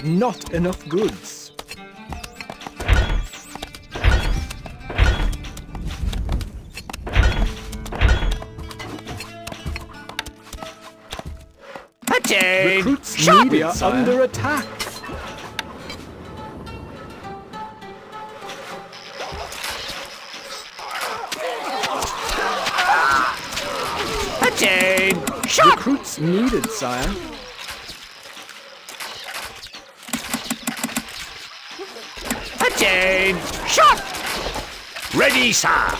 Not enough goods. Recruits needed, are under attack. Recruits needed, sire. Shot! Ready, sir.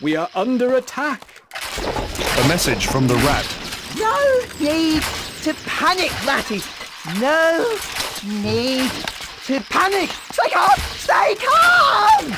We are under attack. A message from the rat. No need to panic, Ratty. No need to panic. Stay calm! Stay calm!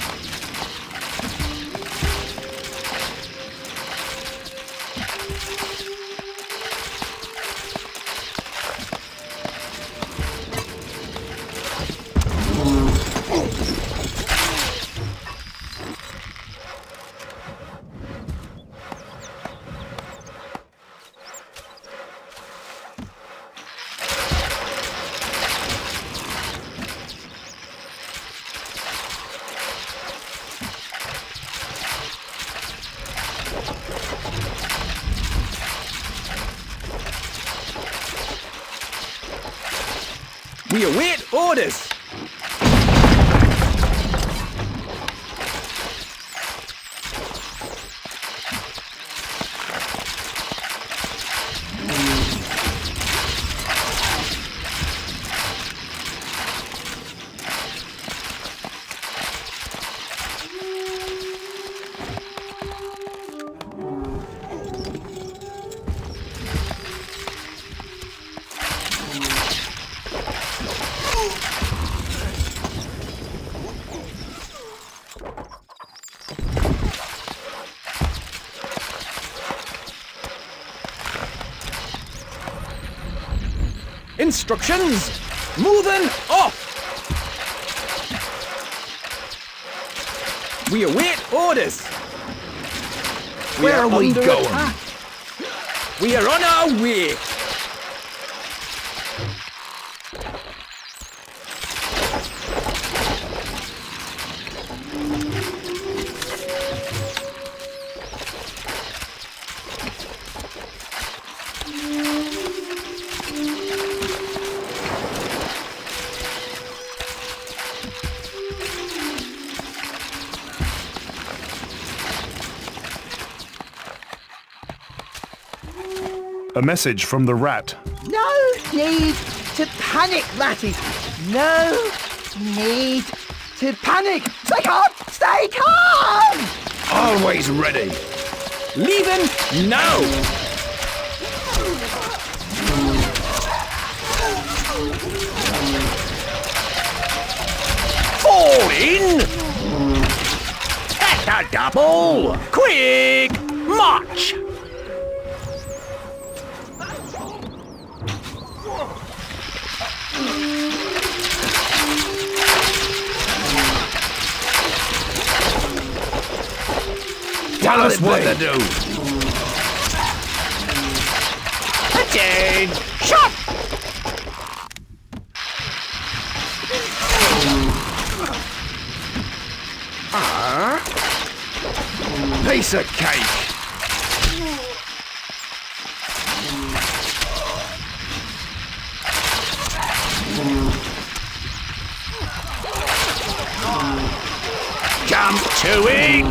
We await orders. Instructions! Moving off! We await orders! Where are we under going? attack. We are on our way! A message from the rat. No need to panic, Ratty. No need to panic. Stay calm! Stay calm! Always ready. Leaving now! Fall in. That's a double. Quick march. Tell us what be? to do. Attain. Shot. Piece of cake. Jump to it.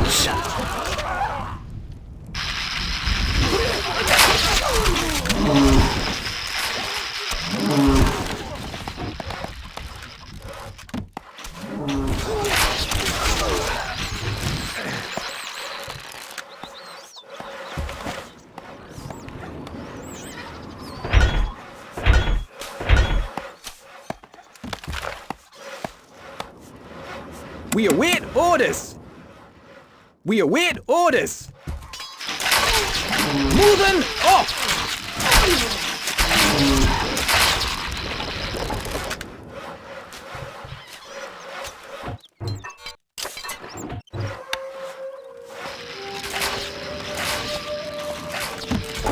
We await orders! We await orders! Moving off!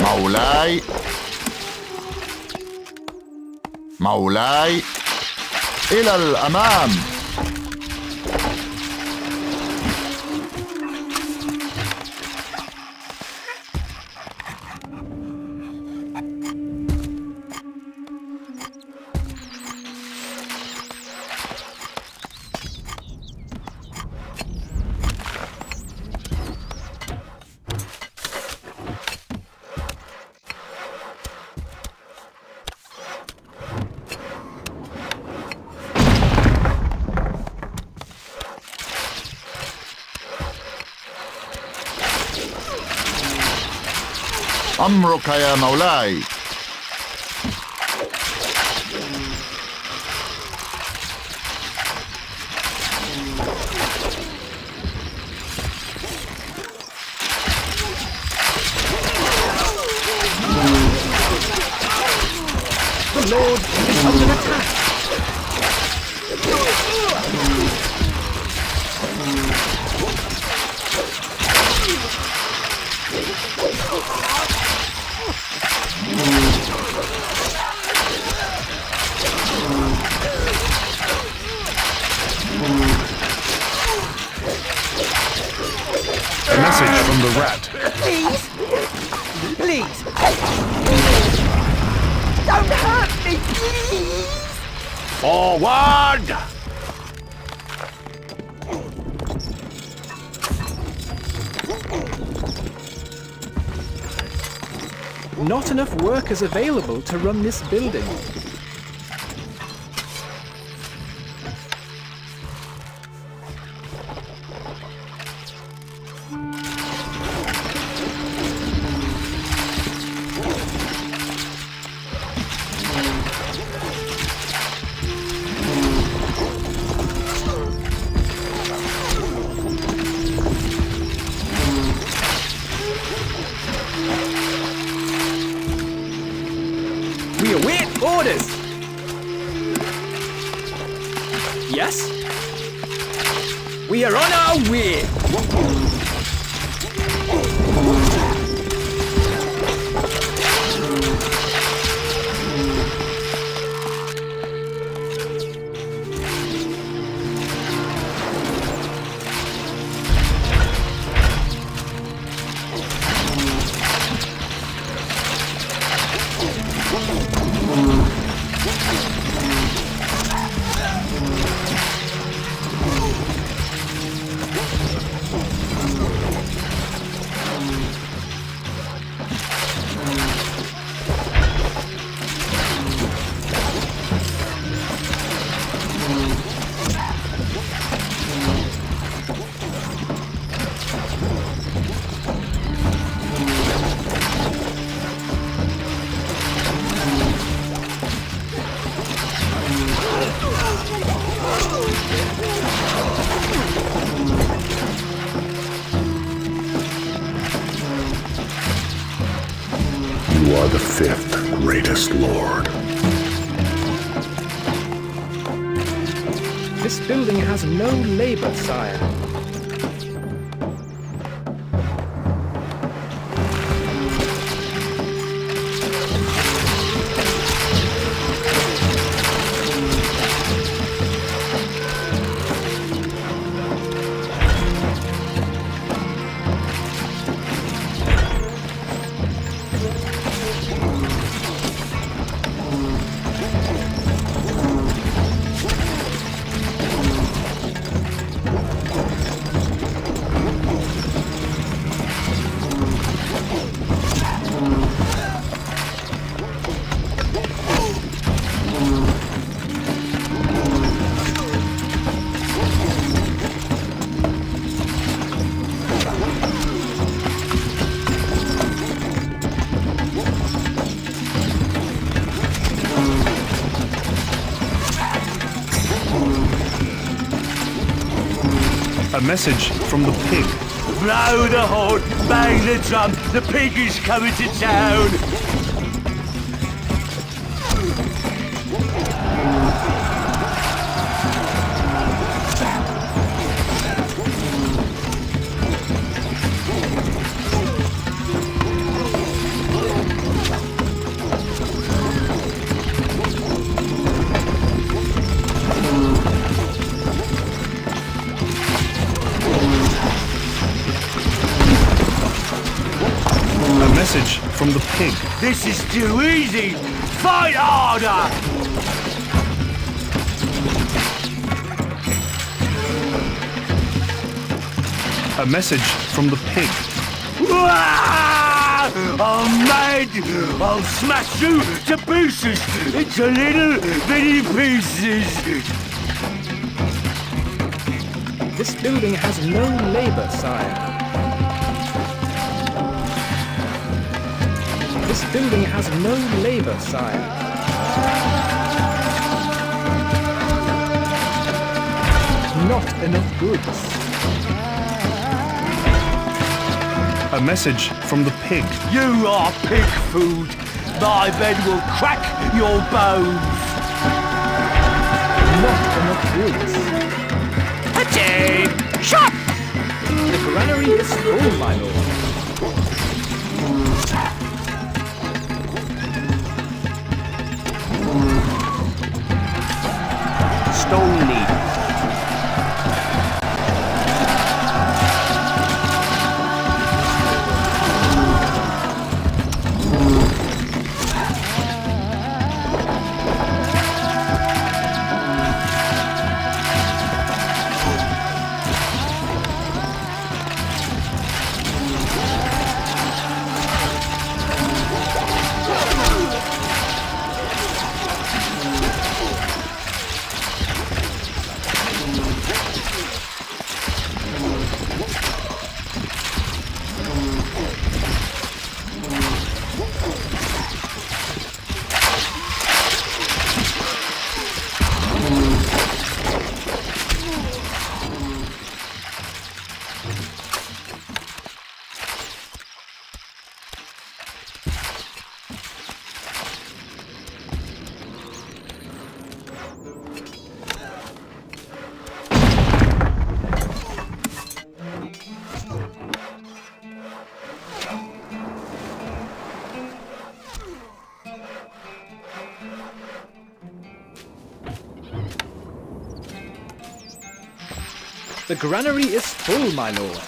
مولاي مولاي إلى الأمام. أمرك يا مولاي. The Lord is under attack! A message from the rat. Please! Please! Don't hurt me, please! Forward. Not enough workers available to run this building. We await orders! Yes? We are on our way! You are the fifth greatest lord. This building has no labor, sire. A message from the pig. Blow the horn, bang the drum, the pig is coming to town. A message from the pig. This is too easy. Fight harder. A message from the pig. Ah! I'm mad! I'll smash you to pieces into little bitty pieces! This building has no labor, sire. This building has no labor, sire. Not enough goods. A message from the pig. You are pig food! My men will crack your bones! Not enough goods. Attain! Shot! The granary is full, my lord. Stone needle. The granary is full, my lord.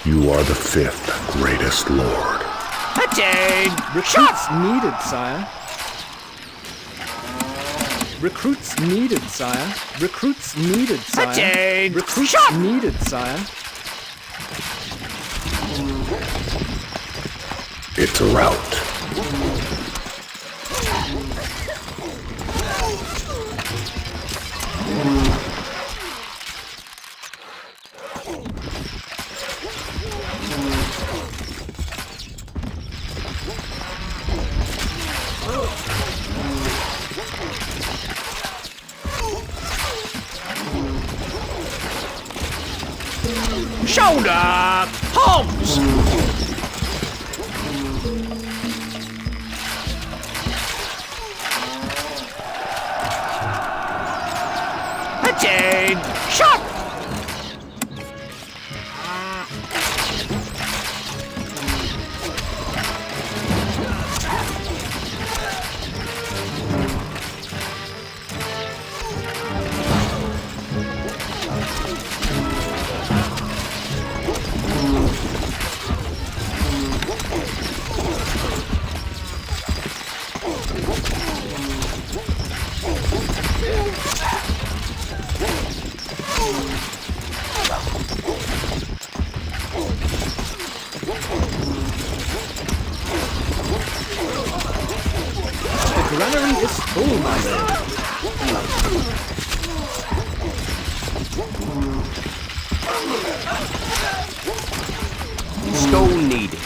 You are the fifth greatest lord. Attain! Recruits needed, sire. Recruits needed, sire. Recruits needed, sire. Attain! Recruits needed, sire. It's a rout. Shoulder! Hogs! Attain! Shot! full, my lord. Stone needed.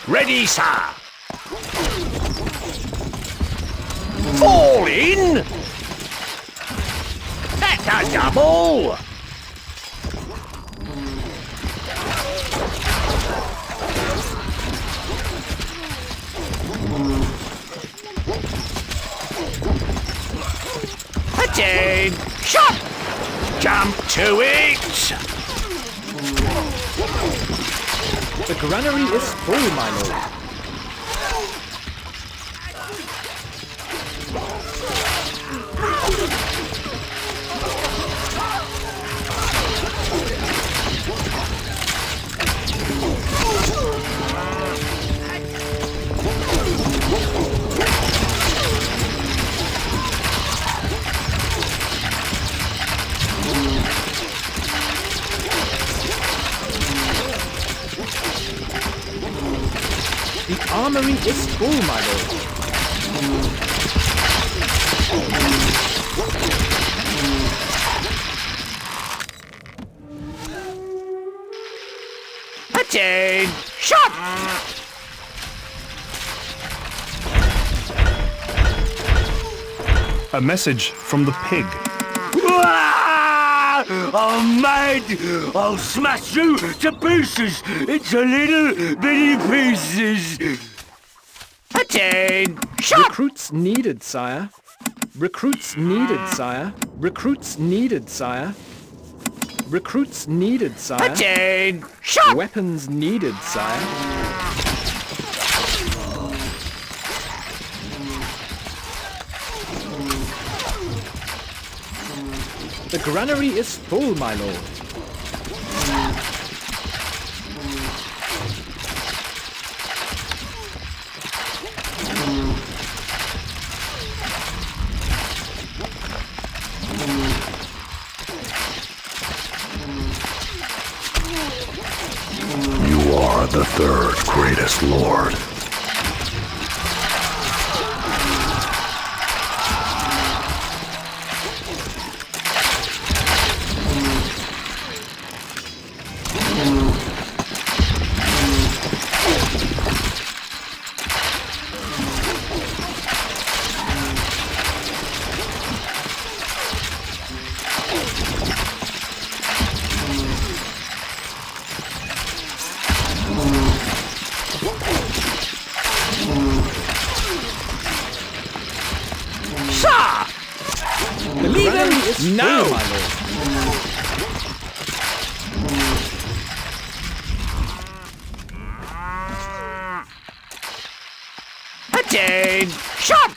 Ready, sir. Fall in. That's a double. Attain. Shot. Jump to it. The granary is full, my lord. The armory is full, my lord. Attain. Shot. A message from the pig. I'm mad! I'll smash you to pieces into little bitty pieces! Attain! Shot! Recruits needed, sire. Recruits needed, sire. Recruits needed, sire. Recruits needed, sire. Attain! Shot! Weapons needed, sire. The granary is full, my lord. You are the third greatest lord. Sir! Believe him? No! Full, my lord. Attain! Shot!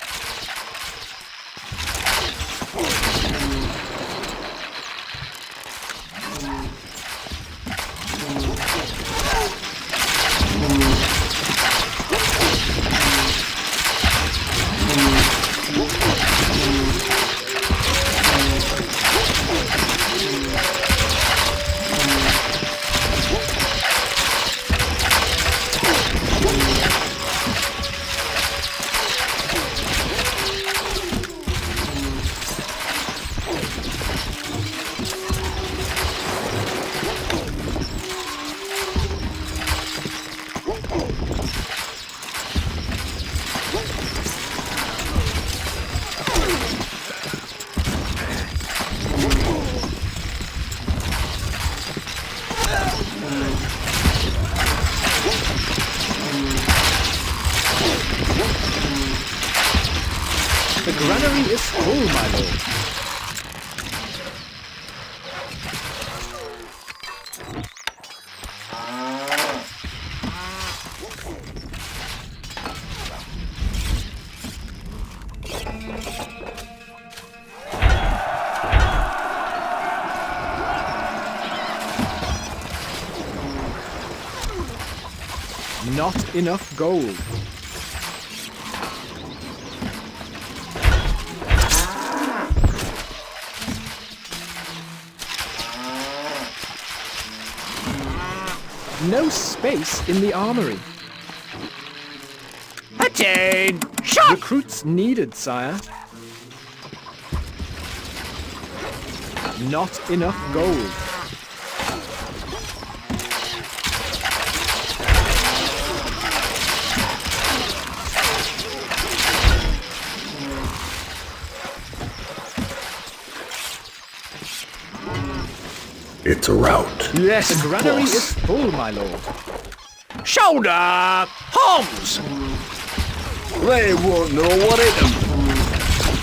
The granary is full, my lord. Not enough gold. No space in the armory. Attain! Shot! Recruits needed, sire. Not enough gold. It's a rout. Yes, The granary boss. is full, my lord. Shoulder! Hogs! They won't know what hit them.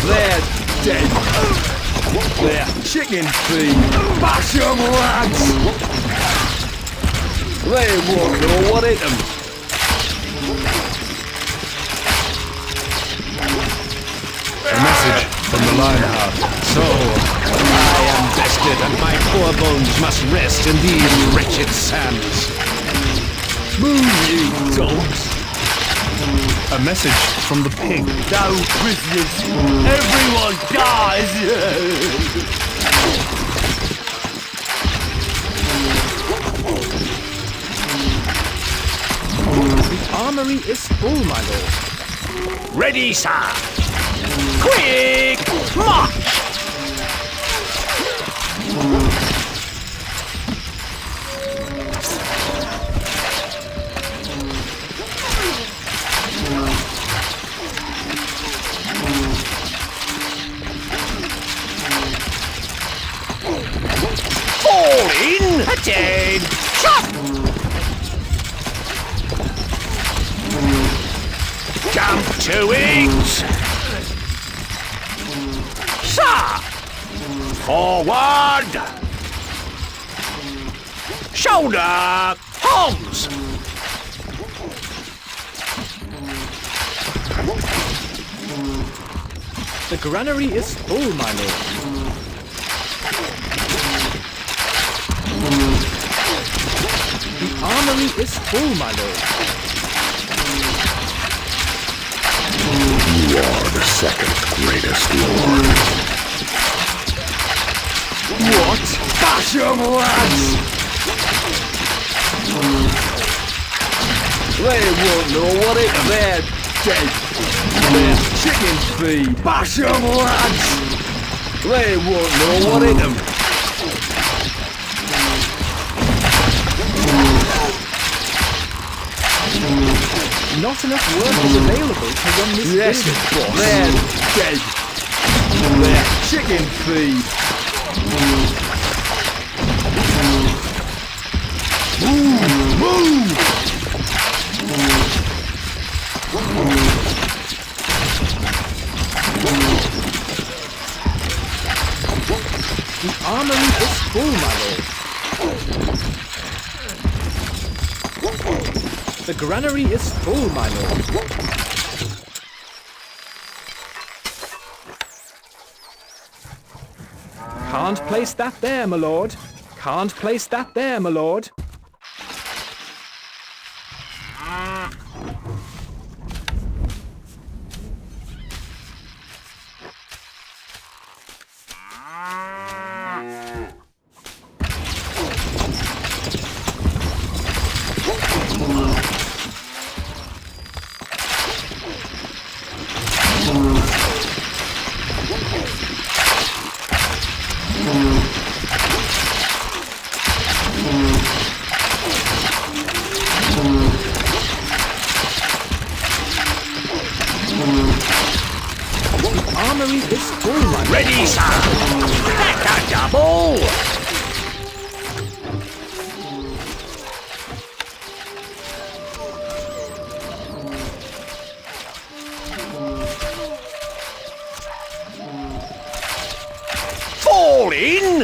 They're dead. They're chicken feed. Bash them, lads! They won't know what hit them. A message from the Lionheart. So, I am bested, and my poor bones must rest in these wretched sands. Move, ye dogs! A message from the pig. No prisoners! Everyone dies! The armory is full, my lord. Ready, sir! Quick! March! Fall in! Attain! Shot! Jump to it! Sir! Forward! Shoulder! Hogs! The granary is full, my lord. The armory is full, my lord. You are the second greatest lord. What? Bash 'em, lads! They won't know what it is. They're dead. They're chicken feed. Bash 'em, lads! They won't know what it is. Not enough work is available to run this Yes, building. boss. They're dead. They're chicken feed. Move! The armory is full, my lord. The granary is full, my lord. Can't place that there, my lord. Can't place that there, my lord. All in!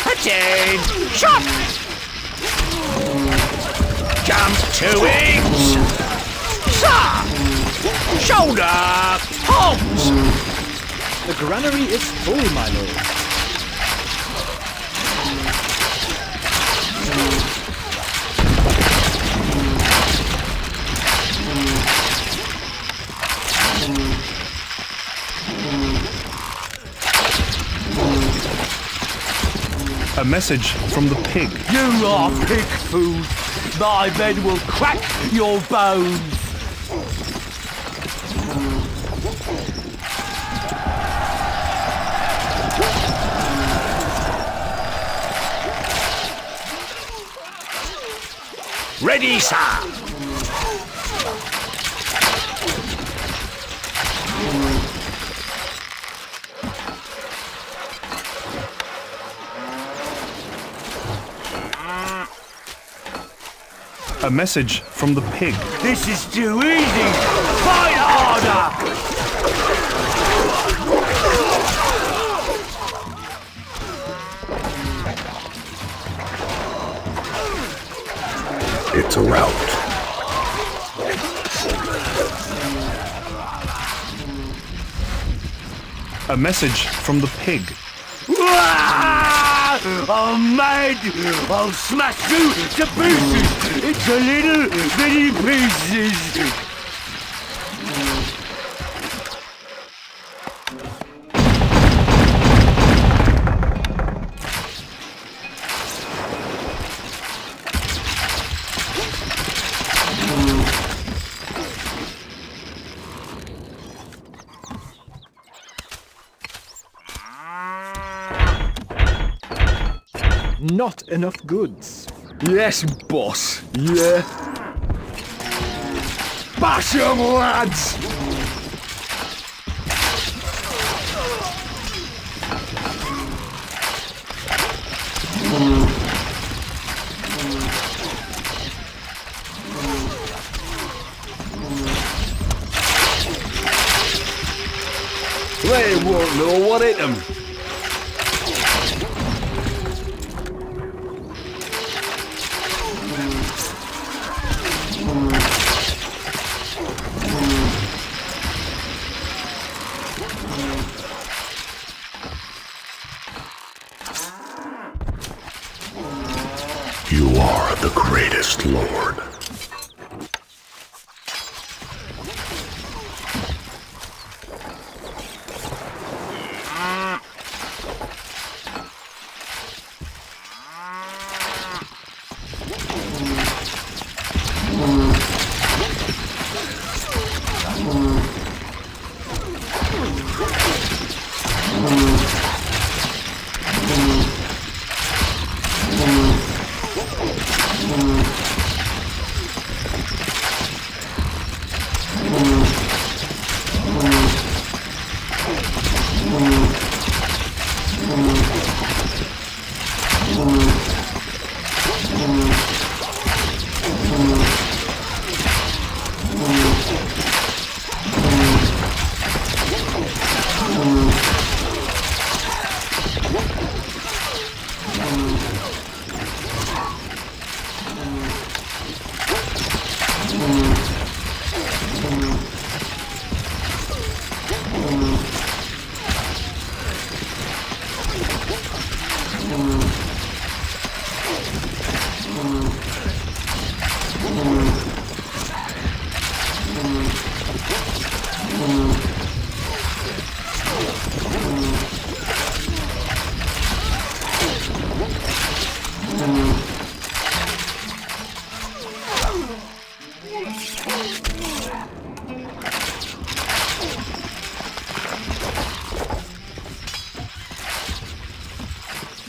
Attain! Shot! Jump to wings! Sa! Shoulder! Hogs! The granary is full, my lord. A message from the pig. You are pig food. My men will crack your bones. Ready, sir! A message from the pig. This is too easy. Fight harder. It's a rout. A message from the pig. I'm mad! I'll smash you to pieces into little bitty pieces! Not enough goods. Yes, boss. Yeah. Bash 'em, lads! They won't know what hit 'em. You are the greatest lord.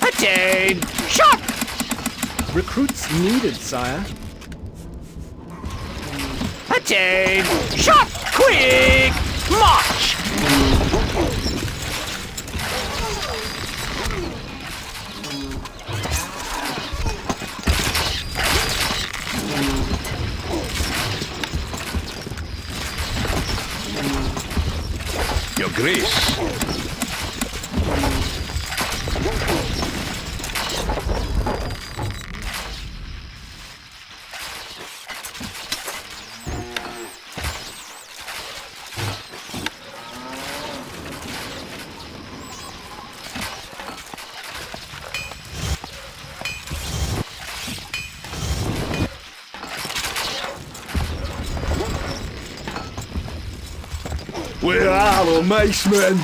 Attain! Shot! Recruits needed, sire. Attain! Shot! Quick! March! grace. Where are the macemen?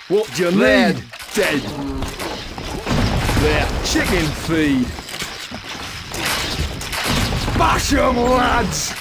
What do you They're need? dead. They're chicken feed. Bash 'em, lads!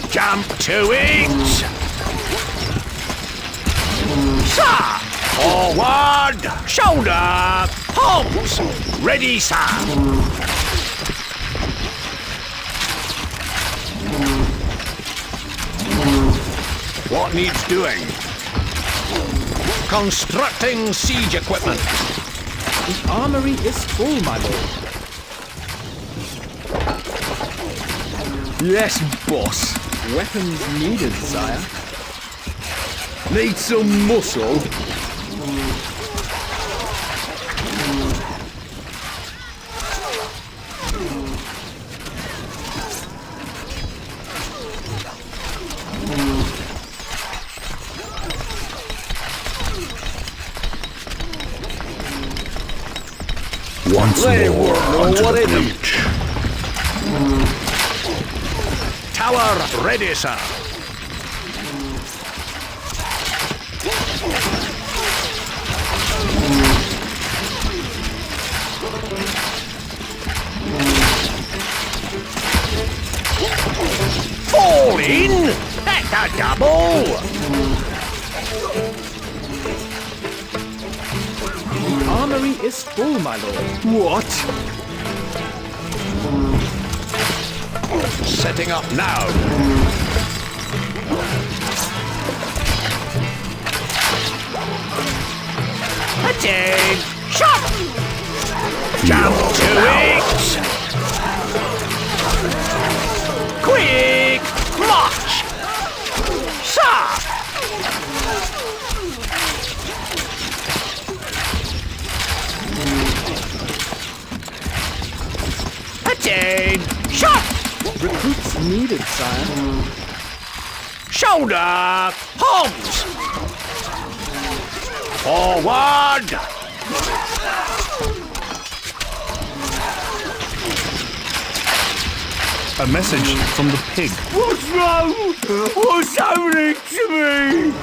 Jump to it! Sir! Forward! Shoulder! Halt! Ready, sir! What needs doing? Constructing siege equipment. The armory is full, my lord. Yes, boss. Weapons needed, sire. Need some muscle? Once They more won't know onto what the it is. breach. Tower ready, sir. Fall in! That's a double! The armory is full, my lord. What? Setting up now. Attack! Shot! Jump to it! Quick! March! Sir! Attack! Shot! Recruits needed, sire. Shoulder! Halt! Forward! A message from the pig. What's wrong? What's happening to me?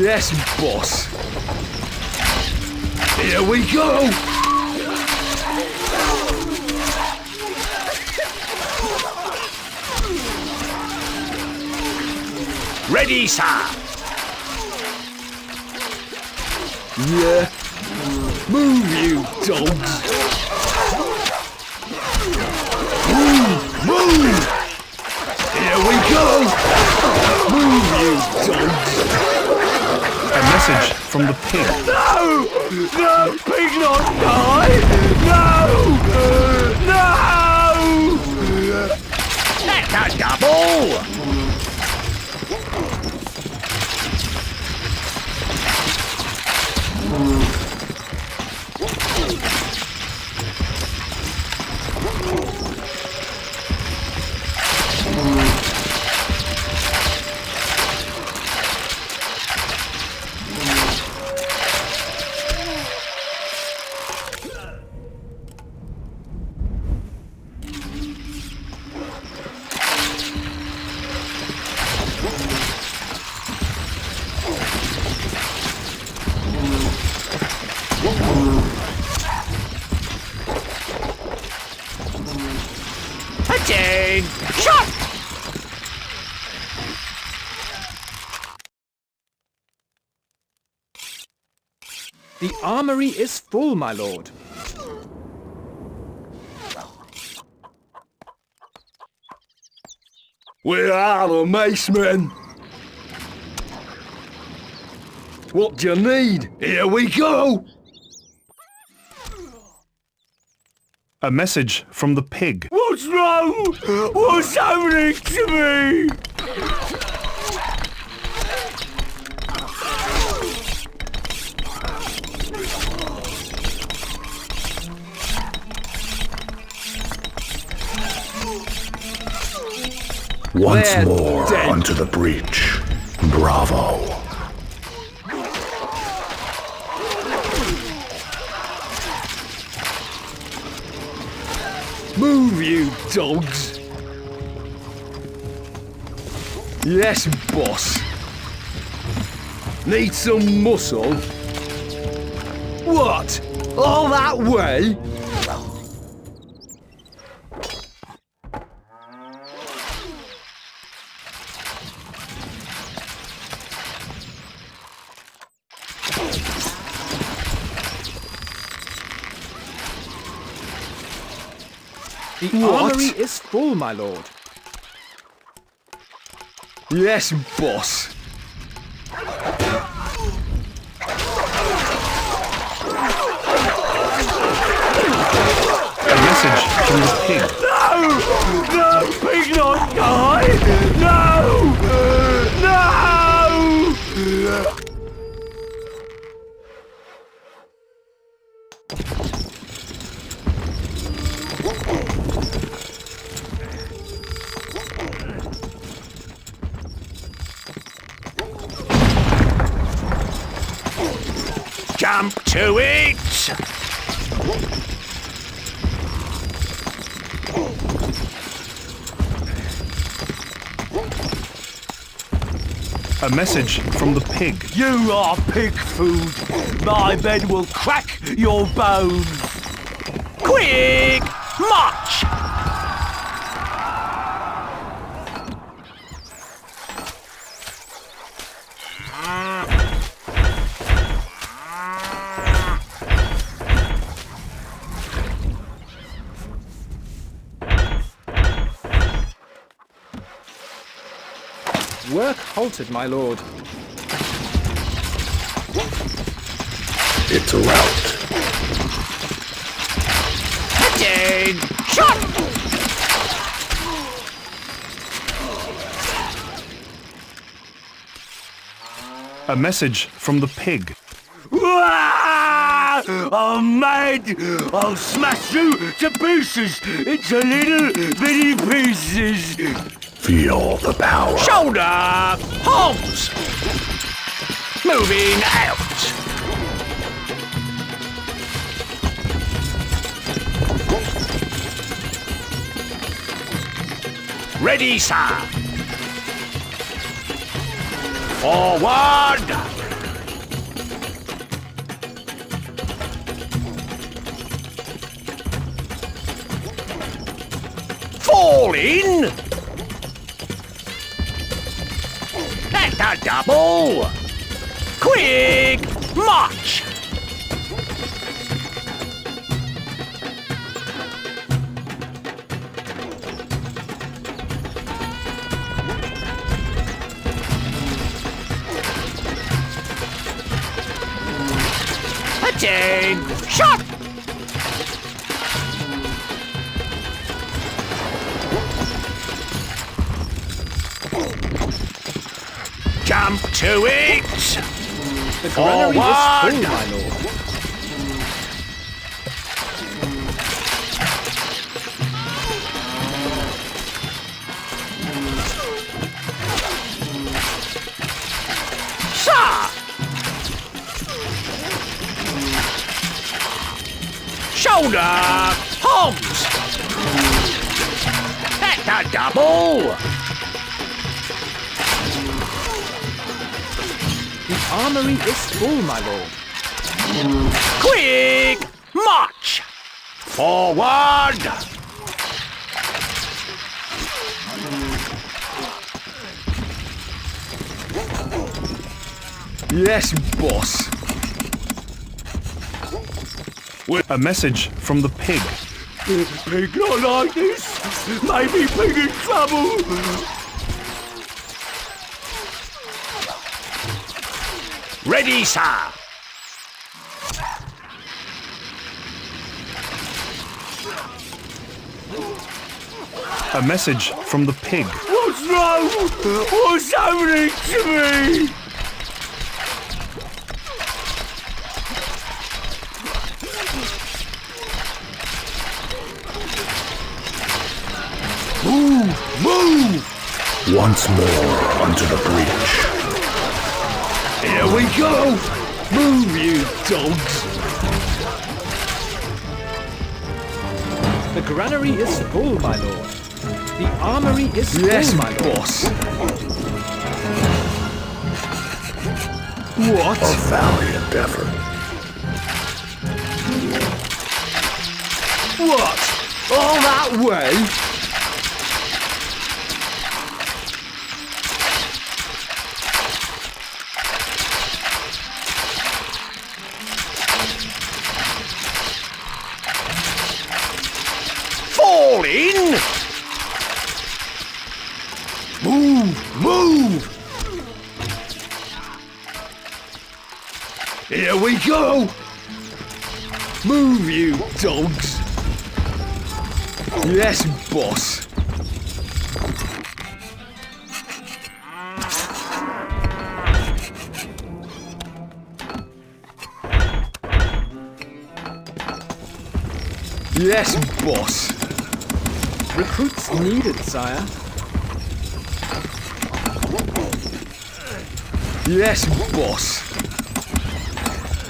Yes, boss. Here we go. Ready, sir! Yeah. Move, you dogs. Move! Here we go! Move, you dogs! A message from the pig. No! No! Pig not die! No! No! That's a double! Attack! Shot! The armory is full, my lord. Where are the macemen? What do you need? Here we go! A message from the pig. What's wrong? What's happening to me? Once They're more dead. onto the breach. Bravo. Move, you dogs! Yes, boss. Need some muscle? What? All that way? The What? armory is full, my lord. Yes, boss. A message from the pig. No! No! Pig not die! No! No! Jump to it! A message from the pig. You are pig food. My men will crack your bones. Quick! March! Work halted, my lord. It's a rout. Dead! Shot! A message from the pig. Ah! I'm mad! I'll smash you to pieces into little bitty pieces. Feel the power. Shoulder! Arms! Moving out! Ready, sir! Forward! Fall in! At the double! Quick! March! Attain! Shot! Jump to it! The granary is Forward! full, my lord. Sir! Shoulder! Arms! At the double! The armory is full, my lord. Quick! March! Forward! Yes, boss. A message from the pig. Pig not like this. Maybe pig in trouble. Ready, sir. A message from the pig. What's wrong? What's happening to me? Move! Once more unto the breach. Here we go! Move, you dogs! The granary is full, my lord. The armory is full, my lord. boss. What? A valiant effort. What? All that way? Fall in! Move! Here we go! Move, you dogs! Yes, boss! Yes, boss! Recruits needed, sire. Yes, boss!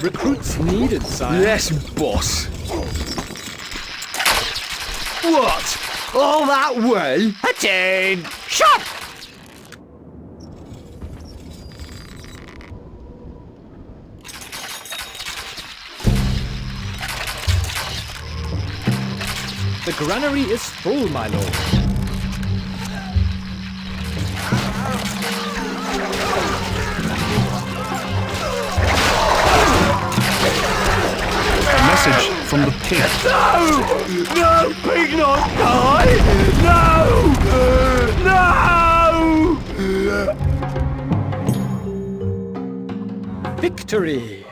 Recruits needed, sire. Yes, boss! What? All that way? Attain! Shot! The granary is full, my lord. A message from the pig. No! No! Pig not die! No! No! Victory!